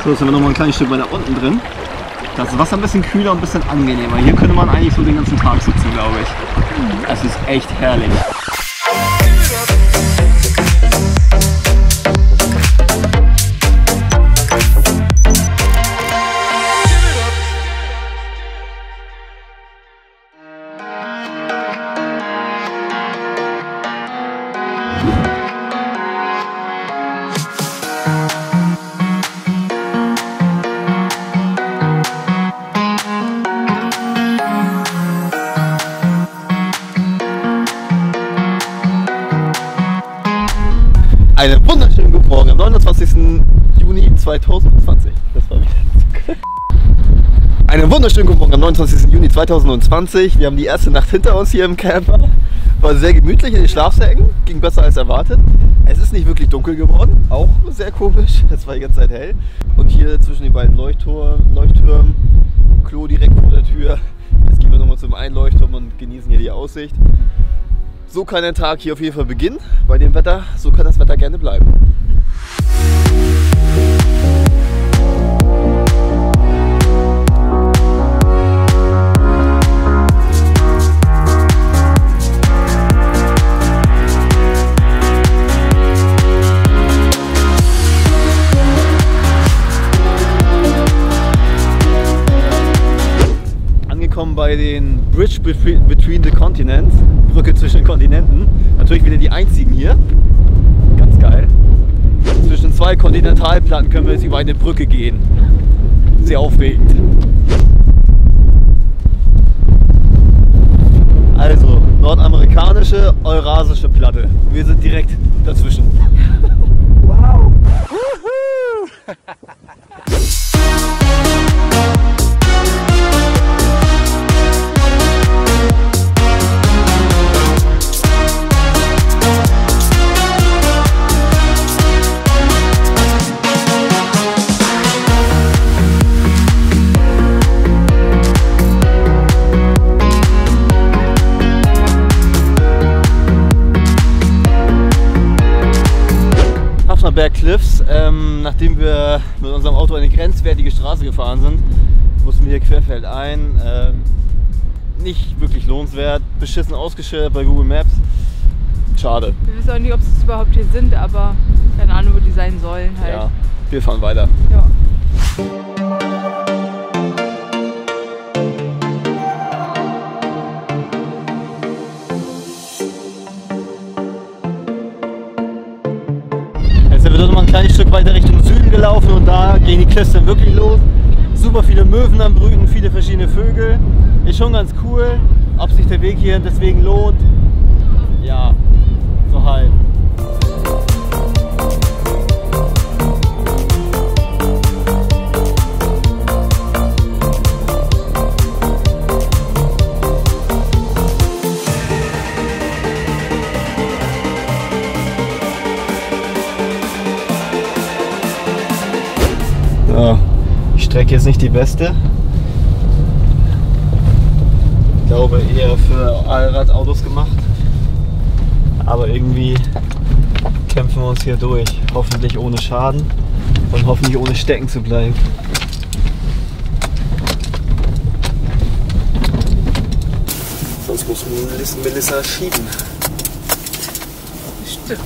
So, jetzt sind wir noch mal ein kleines Stück weiter unten drin. Das Wasser ein bisschen kühler und ein bisschen angenehmer. Hier könnte man eigentlich so den ganzen Tag sitzen, glaube ich. Es ist echt herrlich. Einen wunderschönen guten Morgen am 29. Juni 2020. Das war wieder. Einen wunderschönen guten Morgen am 29. Juni 2020. Wir haben die erste Nacht hinter uns hier im Camper. War sehr gemütlich in den Schlafsäcken, ging besser als erwartet. Es ist nicht wirklich dunkel geworden, auch sehr komisch. Es war die ganze Zeit hell. Und hier zwischen den beiden Leuchttürmen, Klo direkt vor der Tür. Jetzt gehen wir nochmal zum einen Leuchtturm und genießen hier die Aussicht. So kann der Tag hier auf jeden Fall beginnen. Bei dem Wetter, so kann das Wetter gerne bleiben. Angekommen bei den Bridge Between the Continents, Brücke zwischen den Kontinenten. Natürlich wieder die einzigen hier. Ganz geil. Zwischen zwei Kontinentalplatten können wir jetzt über eine Brücke gehen. Sehr aufregend. Also, nordamerikanische, eurasische Platte. Wir sind direkt dazwischen. Wow! Berg Cliffs, nachdem wir mit unserem Auto eine grenzwertige Straße gefahren sind, mussten wir hier querfeldein. Nicht wirklich lohnenswert, beschissen ausgeschildert bei Google Maps. Schade. Wir wissen auch nicht, ob es überhaupt hier sind, aber keine Ahnung, wo die sein sollen halt. Ja, wir fahren weiter. Ja. Wir sind noch mal ein kleines Stück weiter Richtung Süden gelaufen und da gehen die Cliffs dann wirklich los. Super viele Möwen am Brüten, viele verschiedene Vögel. Ist schon ganz cool. Ob sich der Weg hier deswegen lohnt, ja, so halb. Ja, die Strecke ist nicht die beste. Ich glaube eher für Allradautos gemacht. Aber irgendwie kämpfen wir uns hier durch. Hoffentlich ohne Schaden und hoffentlich ohne stecken zu bleiben. Sonst muss Melissa schieben. Stimmt.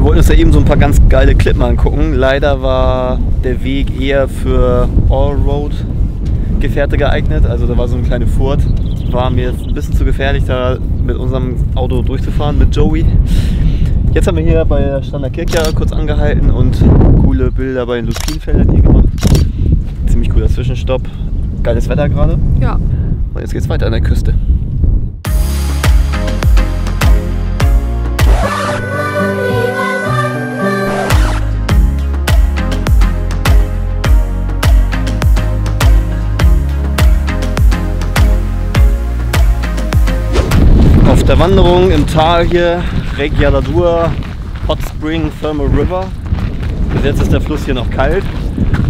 wir wollten uns ja eben so ein paar ganz geile Klippen angucken. Leider war der Weg eher für Allroad-Gefährte geeignet. Also da war so eine kleine Furt. War mir jetzt ein bisschen zu gefährlich, da mit unserem Auto durchzufahren, mit Joey. Jetzt haben wir hier bei der Standerkirche kurz angehalten und coole Bilder bei den Lupinenfeldern hier gemacht. Ziemlich cooler Zwischenstopp. Geiles Wetter gerade. Ja. Und jetzt geht's weiter an der Küste. Auf der Wanderung im Tal hier, Reggialadura, Hot Spring Thermal River. Bis jetzt ist der Fluss hier noch kalt.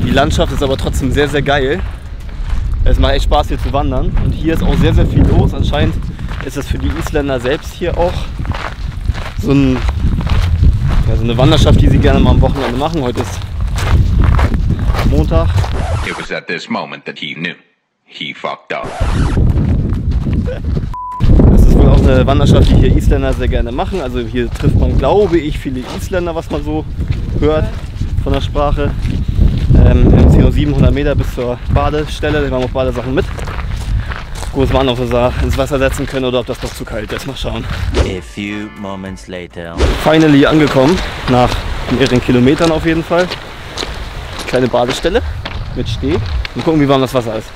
Die Landschaft ist aber trotzdem sehr, sehr geil. Es macht echt Spaß hier zu wandern. Und hier ist auch sehr, sehr viel los. Anscheinend ist es für die Isländer selbst hier auch so eine Wanderschaft, die sie gerne mal am Wochenende machen. Heute ist Montag. It was at this moment that he knew. He fucked up. Das ist wohl auch eine Wanderschaft, die hier Isländer sehr gerne machen. Also hier trifft man, glaube ich, viele Isländer, was man so hört von der Sprache. Wir haben jetzt hier noch 700 Meter bis zur Badestelle. Wir haben auch Badesachen mit. Groß waren, ob wir sie ins Wasser setzen können oder ob das doch zu kalt ist. Mal schauen. A few moments later. Finally angekommen, nach mehreren Kilometern auf jeden Fall. Kleine Badestelle mit Steg. Mal gucken, wie warm das Wasser ist.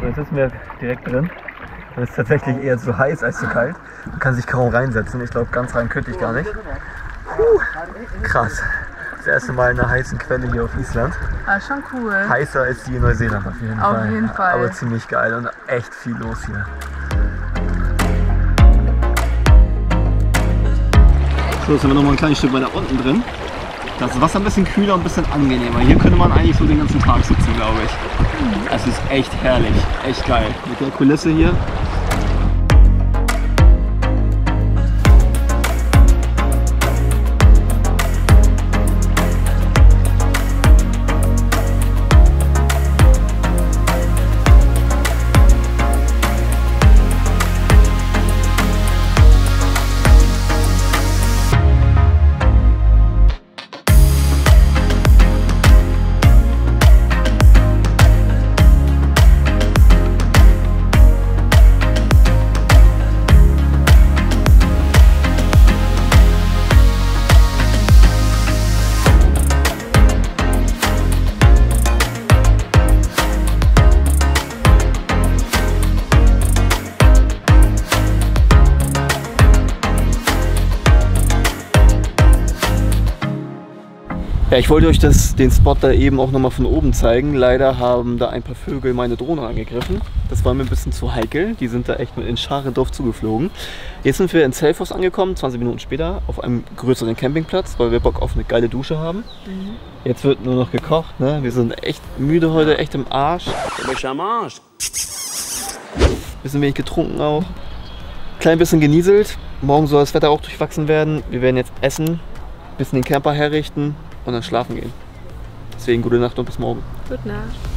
So, jetzt sitzen wir direkt drin. Es ist tatsächlich eher zu heiß als zu kalt. Man kann sich kaum reinsetzen. Ich glaube, ganz rein könnte ich gar nicht. Krass. Das erste Mal in einer heißen Quelle hier auf Island. Ah, schon cool. Heißer als die in Neuseeland auf jeden Fall. Auf jeden Fall. Aber ziemlich geil und echt viel los hier. So, jetzt sind wir noch mal ein kleines Stück weiter unten drin. Das Wasser ein bisschen kühler und ein bisschen angenehmer. Hier könnte man eigentlich so den ganzen Tag sitzen, glaube ich. Es ist echt herrlich, echt geil. Mit der Kulisse hier. Ja, ich wollte euch den Spot da eben auch nochmal von oben zeigen. Leider haben da ein paar Vögel meine Drohne angegriffen. Das war mir ein bisschen zu heikel. Die sind da echt mit in Scharen drauf zugeflogen. Jetzt sind wir in Selfoss angekommen, 20 Minuten später, auf einem größeren Campingplatz, weil wir Bock auf eine geile Dusche haben. Jetzt wird nur noch gekocht, ne? Wir sind echt müde heute, echt im Arsch. Du bist am Arsch. Bisschen wenig getrunken auch. Klein bisschen genieselt. Morgen soll das Wetter auch durchwachsen werden. Wir werden jetzt essen, bisschen den Camper herrichten und dann schlafen gehen. Deswegen gute Nacht und bis morgen. Gute Nacht.